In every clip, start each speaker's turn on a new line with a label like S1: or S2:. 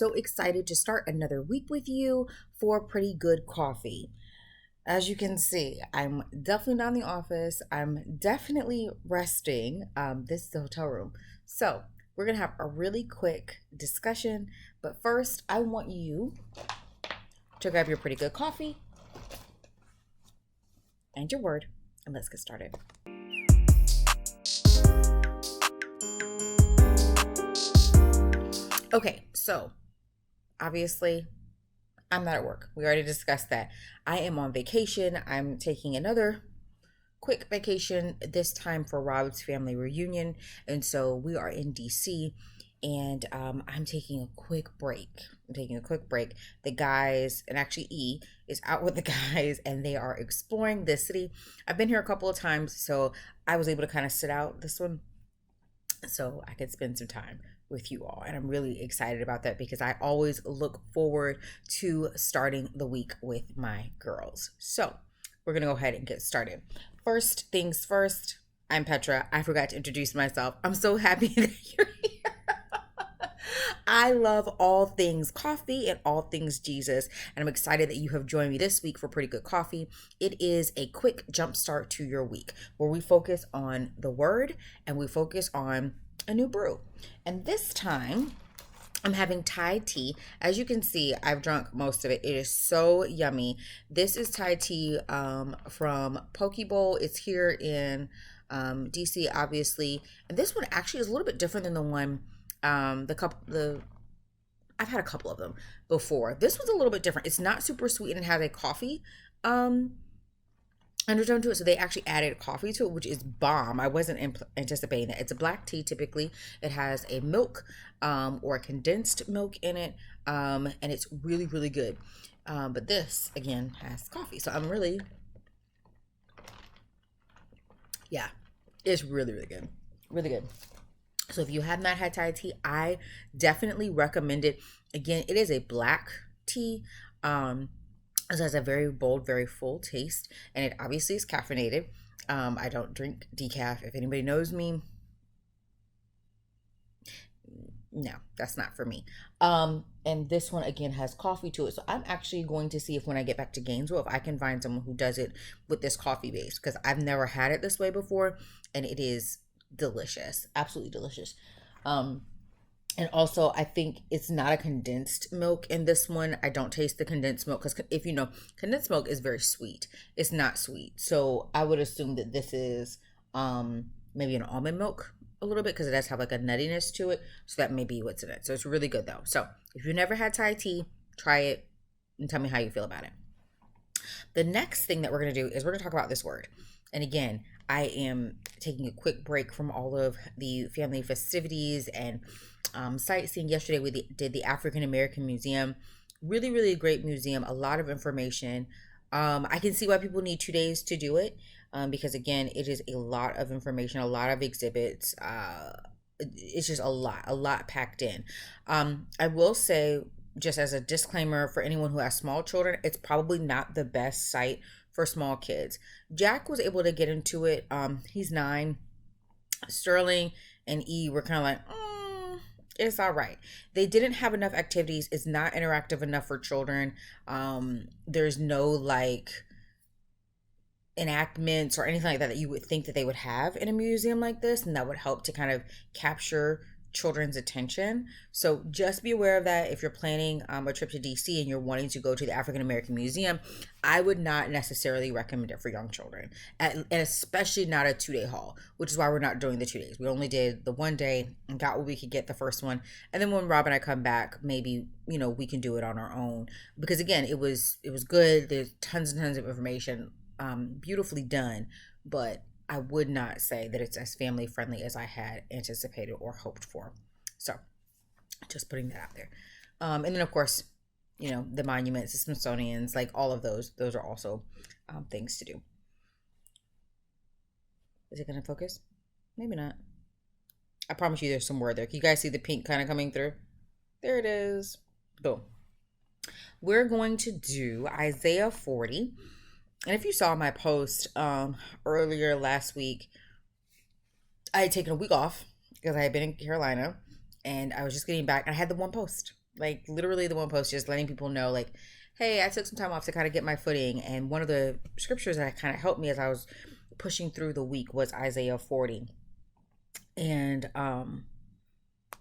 S1: so excited to start another week with you for pretty good coffee. As you can see, I'm definitely not in the office. I'm definitely resting. This is the hotel room. So, we're going to have a really quick discussion. But first, I want you to grab your pretty good coffee and your word, and let's get started. Okay, so obviously, I'm not at work. We already discussed that. I am on vacation. I'm taking another quick vacation, this time for Rob's family reunion. And so we are in DC, and I'm taking a quick break. I'm taking a quick break. The guys, and actually E is out with the guys, and they are exploring this city. I've been here a couple of times, so I was able to kind of sit out this one so I could spend some time with you all. And I'm really excited about that because I always look forward to starting the week with my girls. So we're going to go ahead and get started. First things first, I'm Petra. I forgot to introduce myself. I'm so happy that you're here. I love all things coffee and all things Jesus, and I'm excited that you have joined me this week for Pretty Good Coffee. It is a quick jump start to your week where we focus on the word and we focus on a new brew. And this time, I'm having Thai tea. As you can see, I've drunk most of it. It is so yummy. This is Thai tea from Poke Bowl. It's here in DC, obviously. And this one actually is a little bit different than the one I've had a couple of them before. This one's a little bit different. It's not super sweet and it has a coffee undertone to it, so they actually added coffee to it, which is bomb. I wasn't anticipating that. It's a black tea. Typically it has a milk or a condensed milk in it, and it's really, really good. But this again has coffee, so I'm really, yeah, it's really, really good, really good. So if you have not had Thai tea, I definitely recommend it. Again, it is a black tea. It has a very bold, very full taste, and it obviously is caffeinated. I don't drink decaf. If anybody knows me, no, that's not for me. And this one again has coffee to it. So I'm actually going to see if when I get back to Gainesville, if I can find someone who does it with this coffee base, because I've never had it this way before, and it is delicious, absolutely delicious. And also, I think it's not a condensed milk in this one. I don't taste the condensed milk because if you know, condensed milk is very sweet. It's not sweet. So I would assume that this is maybe an almond milk a little bit because it does have like a nuttiness to it. So that may be what's in it. So it's really good though. So if you've never had Thai tea, try it and tell me how you feel about it. The next thing that we're going to do is we're going to talk about this word. And again, I am taking a quick break from all of the family festivities and sightseeing. Yesterday, we did the African American Museum. Really, really great museum. A lot of information. I can see why people need 2 days to do it because, again, it is a lot of information, a lot of exhibits. It's just a lot packed in. I will say, just as a disclaimer for anyone who has small children, it's probably not the best site for small kids. Jack was able to get into it. He's 9. Sterling and E were kind of like, it's all right. They didn't have enough activities. It's not interactive enough for children. There's no like enactments or anything like that you would think that they would have in a museum like this, and that would help to kind of capture children's attention. So just be aware of that. If you're planning a trip to DC and you're wanting to go to the African American Museum, I would not necessarily recommend it for young children, and especially not a 2-day haul, which is why we're not doing the 2 days. We only did the 1 day and got what we could get the first one, and then when Rob and I come back, maybe we can do it on our own because again, it was good. There's tons and tons of information, beautifully done, but I would not say that it's as family friendly as I had anticipated or hoped for. So just putting that out there. And then of course, the monuments, the Smithsonian's, like all of those are also things to do. Is it going to focus? Maybe not. I promise you there's some word there. Can you guys see the pink kind of coming through? There it is. Boom. We're going to do Isaiah 40. And if you saw my post earlier last week, I had taken a week off because I had been in Carolina and I was just getting back. I had the one post. Like literally the one post just letting people know like, hey, I took some time off to kind of get my footing. And one of the scriptures that kind of helped me as I was pushing through the week was Isaiah 40. And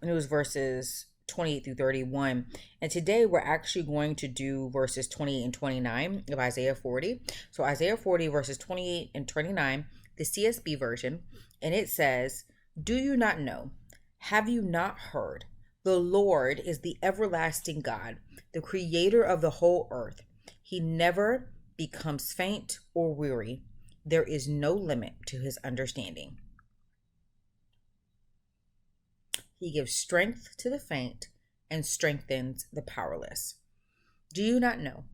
S1: it was verses 28 through 31. And today we're actually going to do verses 28 and 29 of Isaiah 40. So Isaiah 40 verses 28 and 29, the CSB version, and it says, "Do you not know? Have you not heard? The Lord is the everlasting God, the creator of the whole earth. He never becomes faint or weary. There is no limit to his understanding. He gives strength to the faint and strengthens the powerless. Do you not know?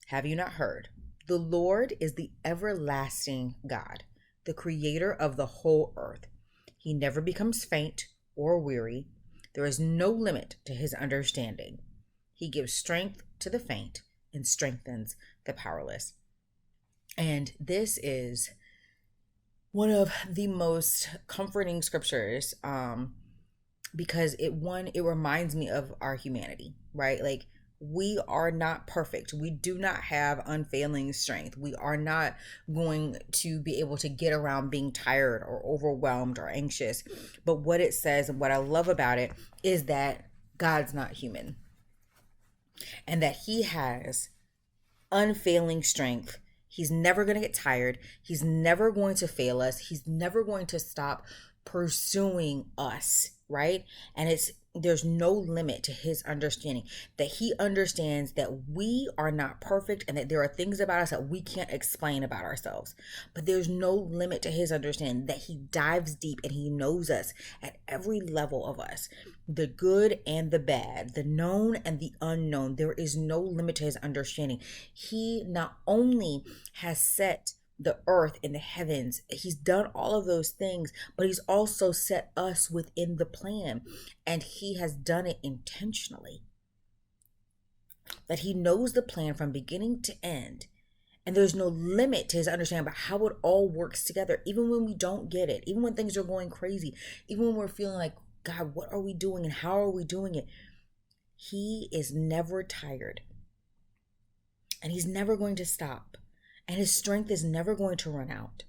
S1: Have you not heard? The Lord is the everlasting God, the creator of the whole earth. He never becomes faint or weary. There is no limit to his understanding. He gives strength to the faint and strengthens the powerless." And this is one of the most comforting scriptures, because it reminds me of our humanity, right? Like, we are not perfect. We do not have unfailing strength. We are not going to be able to get around being tired or overwhelmed or anxious. But what it says and what I love about it is that God's not human and that he has unfailing strength. He's never going to get tired. He's never going to fail us. He's never going to stop pursuing us, right? And there's no limit to his understanding, that he understands that we are not perfect and that there are things about us that we can't explain about ourselves. But there's no limit to his understanding, that he dives deep and he knows us at every level of us, the good and the bad, the known and the unknown. There is no limit to his understanding. He not only has set the earth and the heavens, he's done all of those things, but he's also set us within the plan, and he has done it intentionally. That he knows the plan from beginning to end, and there's no limit to his understanding about how it all works together, even when we don't get it, even when things are going crazy, even when we're feeling like, God, what are we doing and how are we doing it? He is never tired, and he's never going to stop. And his strength is never going to run out.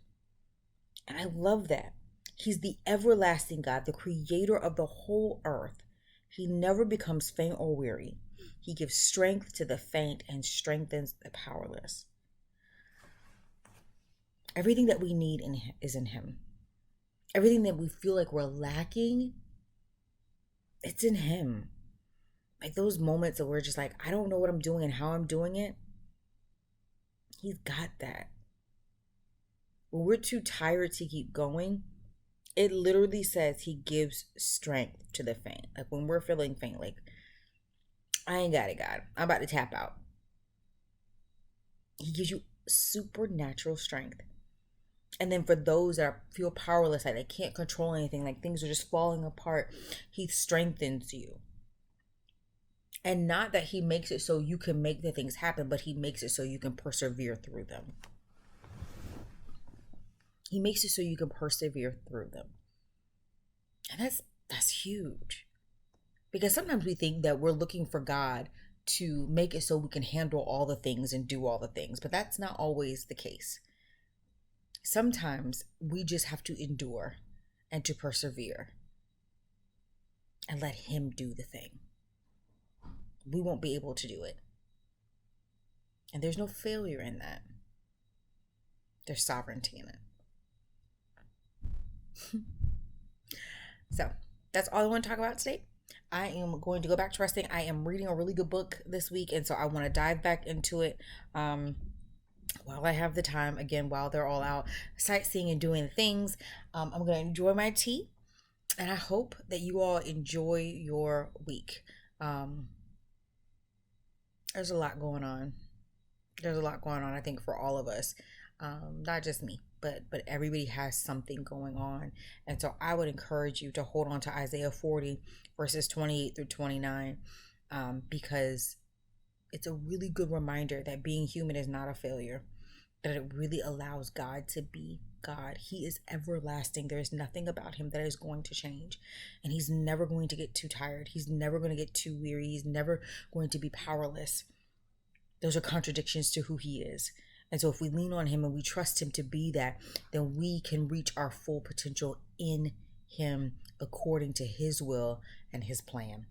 S1: And I love that. He's the everlasting God, the creator of the whole earth. He never becomes faint or weary. He gives strength to the faint and strengthens the powerless. Everything that we need is in him. Everything that we feel like we're lacking, it's in him. Like those moments that we're just like, I don't know what I'm doing and how I'm doing it. He's got that. When we're too tired to keep going, it literally says he gives strength to the faint. Like when we're feeling faint, like, I ain't got it, God. I'm about to tap out. He gives you supernatural strength. And then for those that feel powerless, like they can't control anything, like things are just falling apart, he strengthens you. And not that he makes it so you can make the things happen, but he makes it so you can persevere through them. He makes it so you can persevere through them. And that's huge. Because sometimes we think that we're looking for God to make it so we can handle all the things and do all the things, but that's not always the case. Sometimes we just have to endure and to persevere and let him do the thing. We won't be able to do it. And there's no failure in that. There's sovereignty in it. So that's all I want to talk about today. I am going to go back to resting. I am reading a really good book this week, and so I want to dive back into it while I have the time, again, while they're all out sightseeing and doing things. I'm going to enjoy my tea, and I hope that you all enjoy your week. There's a lot going on. I think, for all of us. Not just me, but everybody has something going on. And so I would encourage you to hold on to Isaiah 40 verses 28 through 29, because it's a really good reminder that being human is not a failure. that it really allows God to be God. He is everlasting. There is nothing about him that is going to change. And he's never going to get too tired. He's never going to get too weary. He's never going to be powerless. Those are contradictions to who he is. And so if we lean on him and we trust him to be that, then we can reach our full potential in him according to his will and his plan.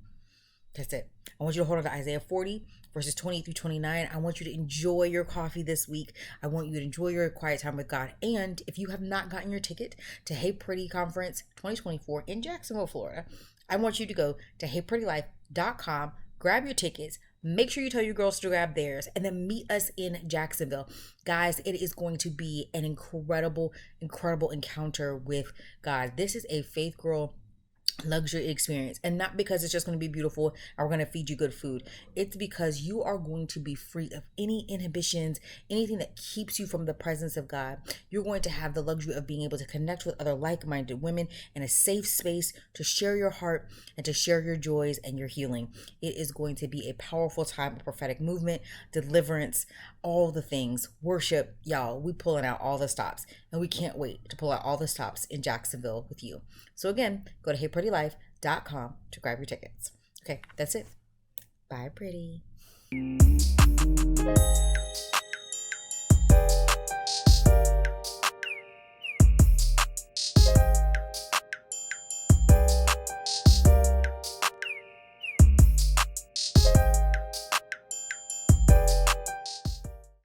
S1: That's it. I want you to hold on to Isaiah 40, verses 20 through 29. I want you to enjoy your coffee this week. I want you to enjoy your quiet time with God. And if you have not gotten your ticket to Hey Pretty Conference 2024 in Jacksonville, Florida, I want you to go to heyprettylife.com, grab your tickets, make sure you tell your girls to grab theirs, and then meet us in Jacksonville. Guys, it is going to be an incredible, incredible encounter with God. This is a Faith Girl luxury experience, and not because it's just going to be beautiful and we're going to feed you good food. It's because you are going to be free of any inhibitions, anything that keeps you from the presence of God. You're going to have the luxury of being able to connect with other like-minded women in a safe space to share your heart and to share your joys and your healing. It is going to be a powerful time of prophetic movement, deliverance, all the things, worship. Y'all, we pulling out all the stops, and we can't wait to pull out all the stops in Jacksonville with you. So again, go to heyprettylife.com to grab your tickets. Okay, that's it. Bye, pretty.